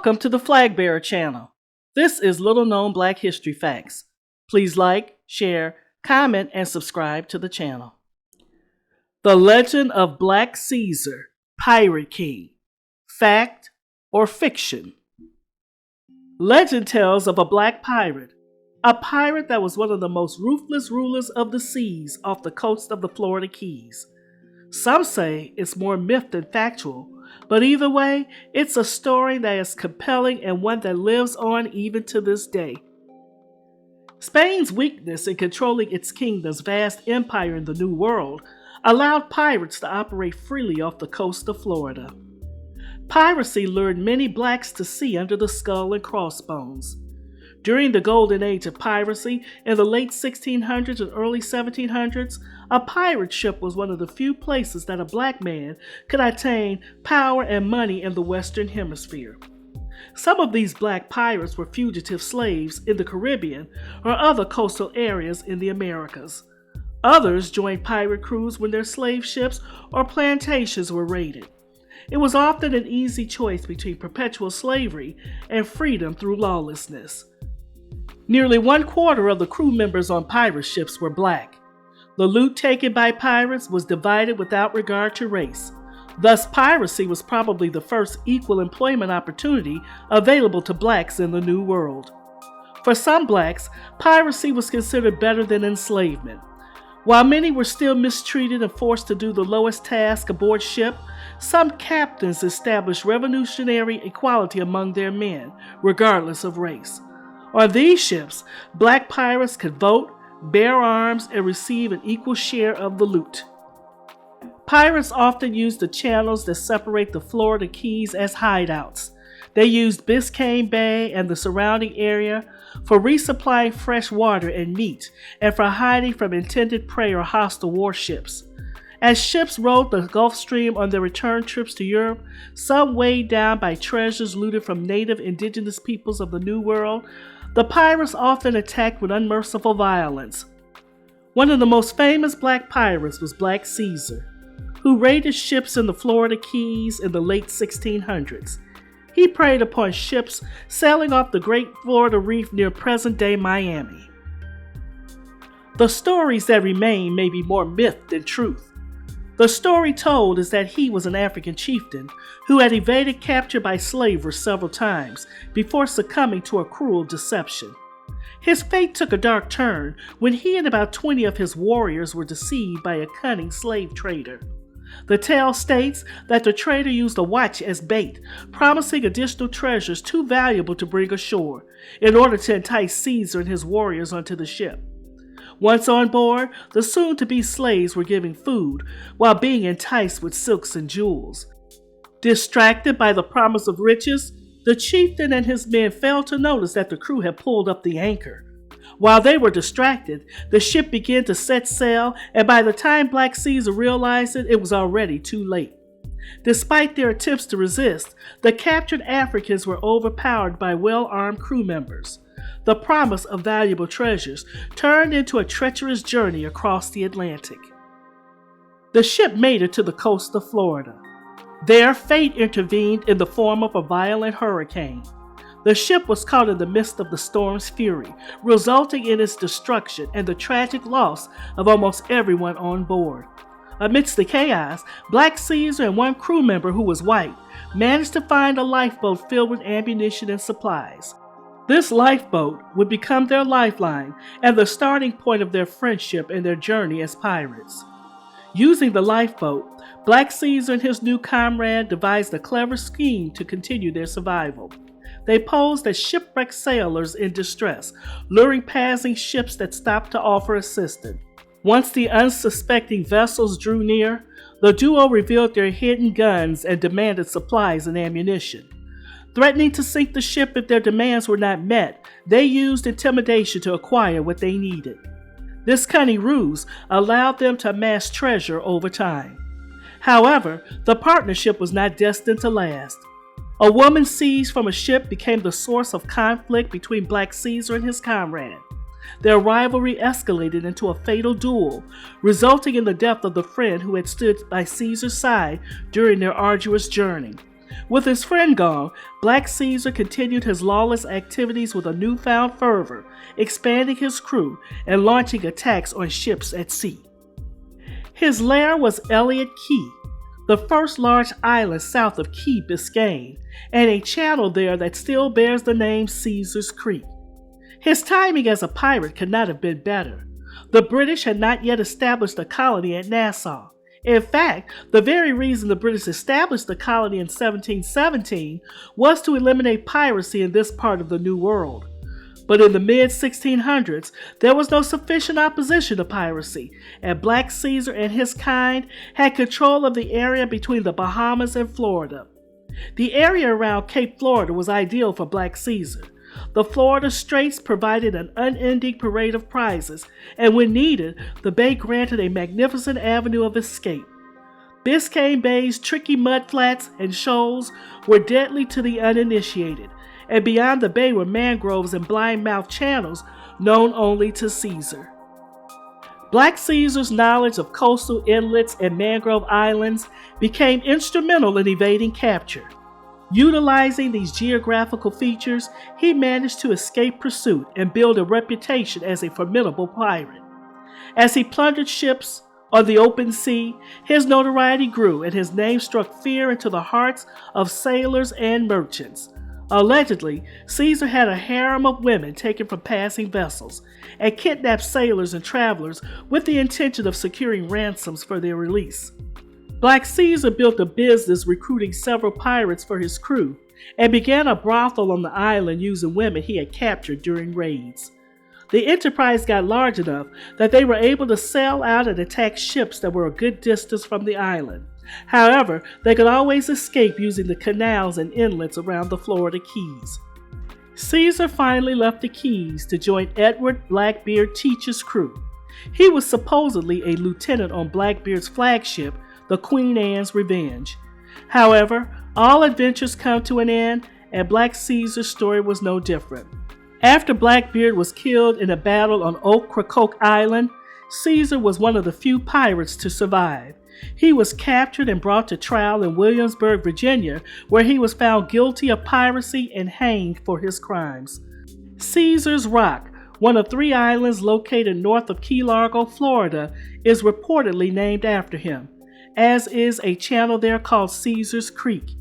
Welcome to the Flag Bearer channel. This is Little Known Black History Facts. Please like, share, comment, and subscribe to the channel. The Legend of Black Caesar, Pirate King. Fact or fiction? Legend tells of a black pirate. A pirate that was one of the most ruthless rulers of the seas off the coast of the Florida Keys. Some say it's more myth than factual, but either way, it's a story that is compelling and one that lives on even to this day. Spain's weakness in controlling its kingdom's vast empire in the New World allowed pirates to operate freely off the coast of Florida. Piracy lured many blacks to sea under the skull and crossbones. During the golden age of piracy, in the late 1600s and early 1700s, a pirate ship was one of the few places that a black man could attain power and money in the Western Hemisphere. Some of these black pirates were fugitive slaves in the Caribbean or other coastal areas in the Americas. Others joined pirate crews when their slave ships or plantations were raided. It was often an easy choice between perpetual slavery and freedom through lawlessness. Nearly 1/4 of the crew members on pirate ships were black. The loot taken by pirates was divided without regard to race. Thus, piracy was probably the first equal employment opportunity available to blacks in the New World. For some blacks, piracy was considered better than enslavement. While many were still mistreated and forced to do the lowest task aboard ship, some captains established revolutionary equality among their men, regardless of race. On these ships, black pirates could vote, bear arms, and receive an equal share of the loot. Pirates often used the channels that separate the Florida Keys as hideouts. They used Biscayne Bay and the surrounding area for resupplying fresh water and meat, and for hiding from intended prey or hostile warships. As ships rode the Gulf Stream on their return trips to Europe, some weighed down by treasures looted from native indigenous peoples of the New World, the pirates often attacked with unmerciful violence. One of the most famous black pirates was Black Caesar, who raided ships in the Florida Keys in the late 1600s. He preyed upon ships sailing off the Great Florida Reef near present-day Miami. The stories that remain may be more myth than truth. The story told is that he was an African chieftain who had evaded capture by slavers several times before succumbing to a cruel deception. His fate took a dark turn when he and about 20 of his warriors were deceived by a cunning slave trader. The tale states that the trader used a watch as bait, promising additional treasures too valuable to bring ashore, in order to entice Caesar and his warriors onto the ship. Once on board, the soon-to-be slaves were given food, while being enticed with silks and jewels. Distracted by the promise of riches, the chieftain and his men failed to notice that the crew had pulled up the anchor. While they were distracted, the ship began to set sail, and by the time Black Caesar realized it, it was already too late. Despite their attempts to resist, the captured Africans were overpowered by well-armed crew members. The promise of valuable treasures turned into a treacherous journey across the Atlantic. The ship made it to the coast of Florida. There, fate intervened in the form of a violent hurricane. The ship was caught in the midst of the storm's fury, resulting in its destruction and the tragic loss of almost everyone on board. Amidst the chaos, Black Caesar and one crew member who was white managed to find a lifeboat filled with ammunition and supplies. This lifeboat would become their lifeline and the starting point of their friendship and their journey as pirates. Using the lifeboat, Black Caesar and his new comrade devised a clever scheme to continue their survival. They posed as shipwrecked sailors in distress, luring passing ships that stopped to offer assistance. Once the unsuspecting vessels drew near, the duo revealed their hidden guns and demanded supplies and ammunition. Threatening to sink the ship if their demands were not met, they used intimidation to acquire what they needed. This cunning ruse allowed them to amass treasure over time. However, the partnership was not destined to last. A woman seized from a ship became the source of conflict between Black Caesar and his comrade. Their rivalry escalated into a fatal duel, resulting in the death of the friend who had stood by Caesar's side during their arduous journey. With his friend gone, Black Caesar continued his lawless activities with a newfound fervor, expanding his crew and launching attacks on ships at sea. His lair was Elliot Key, the first large island south of Key Biscayne, and a channel there that still bears the name Caesar's Creek. His timing as a pirate could not have been better. The British had not yet established a colony at Nassau. In fact, the very reason the British established the colony in 1717 was to eliminate piracy in this part of the New World. But in the mid-1600s, there was no sufficient opposition to piracy, and Black Caesar and his kind had control of the area between the Bahamas and Florida. The area around Cape Florida was ideal for Black Caesar. The Florida Straits provided an unending parade of prizes, and when needed, the bay granted a magnificent avenue of escape. Biscayne Bay's tricky mudflats and shoals were deadly to the uninitiated, and beyond the bay were mangroves and blind-mouthed channels known only to Caesar. Black Caesar's knowledge of coastal inlets and mangrove islands became instrumental in evading capture. Utilizing these geographical features, he managed to escape pursuit and build a reputation as a formidable pirate. As he plundered ships on the open sea, his notoriety grew and his name struck fear into the hearts of sailors and merchants. Allegedly, Caesar had a harem of women taken from passing vessels and kidnapped sailors and travelers with the intention of securing ransoms for their release. Black Caesar built a business recruiting several pirates for his crew and began a brothel on the island using women he had captured during raids. The enterprise got large enough that they were able to sail out and attack ships that were a good distance from the island. However, they could always escape using the canals and inlets around the Florida Keys. Caesar finally left the Keys to join Edward Blackbeard Teach's crew. He was supposedly a lieutenant on Blackbeard's flagship, the Queen Anne's Revenge. However, all adventures come to an end, and Black Caesar's story was no different. After Blackbeard was killed in a battle on Ocracoke Island, Caesar was one of the few pirates to survive. He was captured and brought to trial in Williamsburg, Virginia, where he was found guilty of piracy and hanged for his crimes. Caesar's Rock, one of 3 islands located north of Key Largo, Florida, is reportedly named after him, as is a channel there called Caesar's Creek.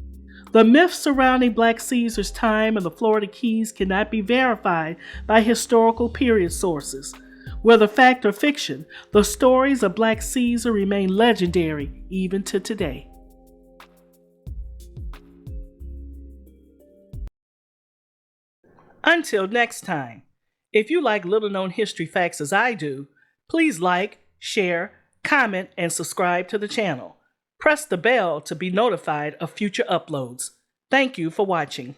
The myths surrounding Black Caesar's time in the Florida Keys cannot be verified by historical period sources. Whether fact or fiction, the stories of Black Caesar remain legendary even to today. Until next time, if you like little-known history facts as I do, please like, share, comment, and subscribe to the channel. Press the bell to be notified of future uploads. Thank you for watching.